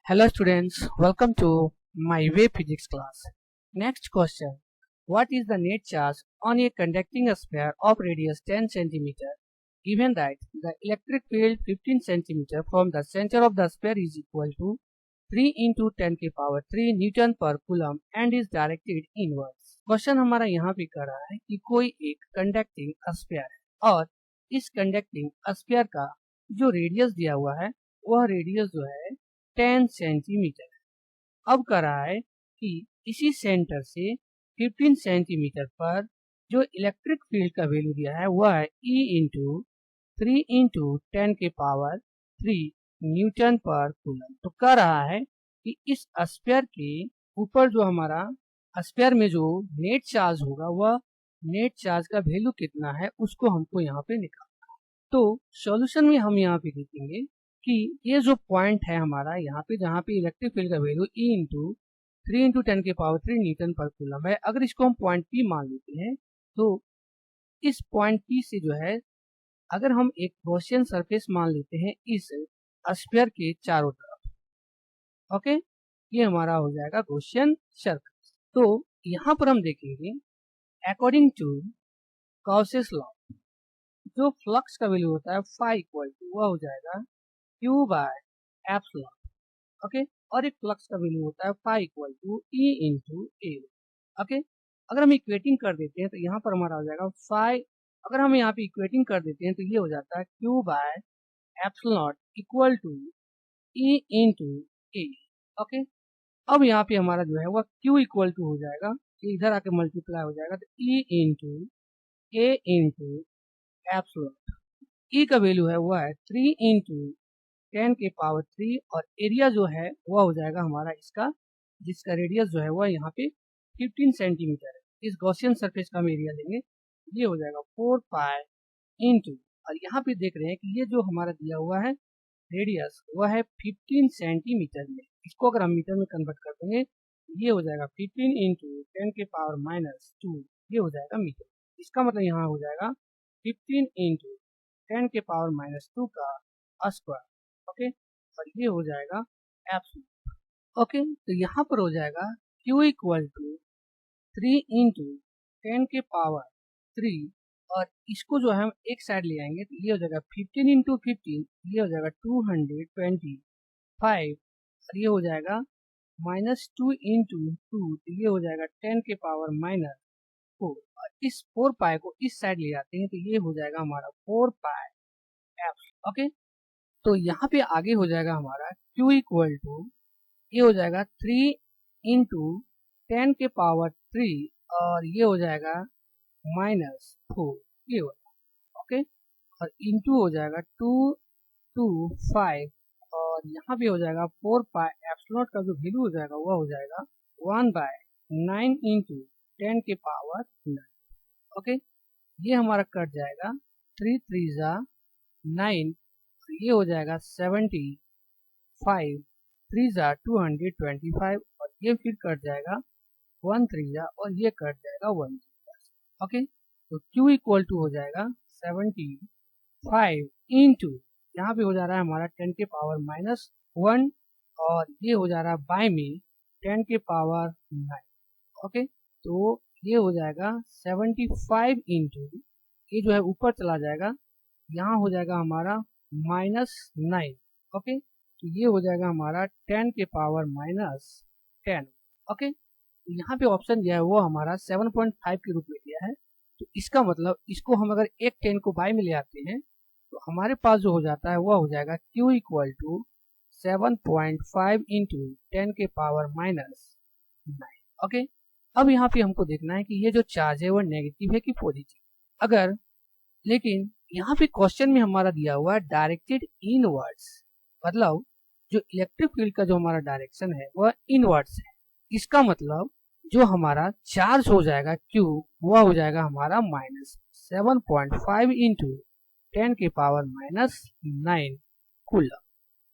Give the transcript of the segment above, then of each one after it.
Hello students, welcome to my wave physics class. Next question. What is the net charge on a conducting sphere of radius 10 cm given that the electric field 15 cm from the center of the sphere is equal to 3 into 10 के power 3 Newton पर coulomb and is directed inwards. Question हमारा यहाँ पे कर रहा है कि कोई एक कंडक्टिंग स्फीयर है और इस कंडक्टिंग स्फीयर का जो रेडियस दिया हुआ है वह रेडियस जो है 10 सेंटीमीटर है। अब कर रहा है कि इसी सेंटर से 15 सेंटीमीटर पर जो इलेक्ट्रिक फील्ड का वैल्यू दिया है वह है E इंटू 3 इंटू 10 के पावर 3 न्यूटन पर कूलम। तो कह रहा है कि इस स्फीयर के ऊपर जो हमारा स्फीयर में जो नेट चार्ज होगा वह नेट चार्ज का वैल्यू कितना है उसको हमको यहाँ पे निकालना है। तो सॉल्यूशन में हम यहाँ पे देखेंगे कि ये जो पॉइंट है हमारा यहाँ पे जहाँ पे इलेक्ट्रिक फील्ड का वैल्यू E इंटू 3 इंटू 10 के पावर 3 न्यूटन पर कूलम है। अगर इसको हम पॉइंट P मान लेते हैं तो इस पॉइंट P से जो है अगर हम एक गॉसियन सरफेस मान लेते हैं इस स्फीयर के चारों तरफ, ओके, ये हमारा हो जाएगा गॉसियन सरफेस। तो यहाँ पर हम देखेंगे अकॉर्डिंग टू गॉसेस लॉ जो फ्लक्स का वैल्यू होता है फाई इक्वल टू वह हो जाएगा Q बाय एप्सिलॉन, ओके, और एक फ्लक्स का वैल्यू होता है phi equal to E into A, okay. अगर हम इक्वेटिंग कर देते हैं तो यहाँ पर हमारा हो जाएगा फाई, अगर हम यहाँ पे इक्वेटिंग कर देते हैं तो ये हो जाता है Q by epsilon equal to E into A, okay. अब यहाँ पे हमारा जो है वह Q इक्वल टू हो जाएगा, ये इधर आके मल्टीप्लाई हो जाएगा तो E इंटू ए इंटू एप्सिलॉन। E का वैल्यू है वह है 3 इंटू 10 के पावर 3 और एरिया जो है वह हो जाएगा हमारा इसका, जिसका रेडियस जो है वह यहाँ पे 15 सेंटीमीटर है। इस गॉसियन सरफेस का हम एरिया लेंगे, ये हो जाएगा 4 पाई इंटू, और यहाँ पे देख रहे हैं कि ये जो हमारा दिया हुआ है रेडियस वह है 15 सेंटीमीटर में। इसको अगर हम मीटर में कन्वर्ट कर देंगे ये हो जाएगा 15 इंटू 10 के पावर माइनस 2, ये हो जाएगा मीटर। इसका मतलब यहाँ हो जाएगा 15 इंटू 10 के पावर माइनस 2 का स्क्वायर, ओके, और ये हो जाएगा एप्सिलॉन, ओके। तो यहाँ पर हो जाएगा Q इक्वल टू 3 इंटू 10 के पावर 3 और इसको जो है हम एक साइड ले आएंगे तो ये हो जाएगा 15 इंटू 15, ये हो जाएगा 225 और ये हो जाएगा माइनस 2 इंटू 2, तो ये हो जाएगा 10 के पावर माइनस 4 और इस 4 पाई को इस साइड ले आते हैं तो ये हो जाएगा हमारा 4 पाई एप्सिलॉन, ओके। तो यहाँ पे आगे हो जाएगा हमारा Q इक्वल टू, ये हो जाएगा 3 इंटू 10 के पावर 3 और ये हो जाएगा माइनस 4, ये हो जाएगा, ओके, और इंटू हो जाएगा 225 और यहाँ पे हो जाएगा 4 पाई एप्सिलॉन का जो वैल्यू हो जाएगा वह हो जाएगा 1 बाय 9 इंटू 10 के पावर 9, ओके। ये हमारा कट जाएगा 3 3 जा 9, ये हो जाएगा 75, 3 जा 225 और ये फिर कट जाएगा 1 3 जा और ये कट जाएगा 1 ओके। तो Q इक्वल टू हो जाएगा 75 इंटू, यहाँ पे हो जा रहा है हमारा 10 के पावर माइनस 1 और ये हो जा रहा है बाय में 10 के पावर 9, ओके। तो ये हो जाएगा 75 इंटू, ये जो है ऊपर चला जाएगा, यहाँ हो जाएगा हमारा माइनस 9, ओके। तो ये हो जाएगा हमारा 10 के पावर माइनस 10, ओके। यहाँ पे ऑप्शन दिया है वो हमारा 7.5 के रूप में दिया है, तो इसका मतलब इसको हम अगर एक 10 को बाय में ले आते हैं तो हमारे पास जो हो जाता है वह हो जाएगा Q इक्वल टू 7.5 इंटू 10 के पावर माइनस 9, ओके। अब यहाँ पे हमको देखना है कि ये जो चार्ज है वह नेगेटिव है कि पॉजिटिव। अगर, लेकिन यहाँ पे क्वेश्चन में हमारा दिया हुआ है डायरेक्टेड इनवर्ड्स, मतलब जो इलेक्ट्रिक फील्ड का जो हमारा डायरेक्शन है वह इनवर्ड्स है। इसका मतलब जो हमारा चार्ज हो जाएगा Q वह हो जाएगा हमारा माइनस 7.5 इंटू 10 के पावर माइनस 9 कूलम।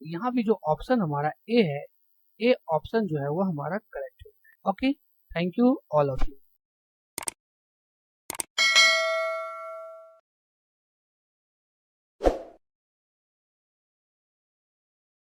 यहाँ पे जो ऑप्शन हमारा ए है, ए ऑप्शन जो है वह हमारा करेक्ट है, okay. Thank you all of you.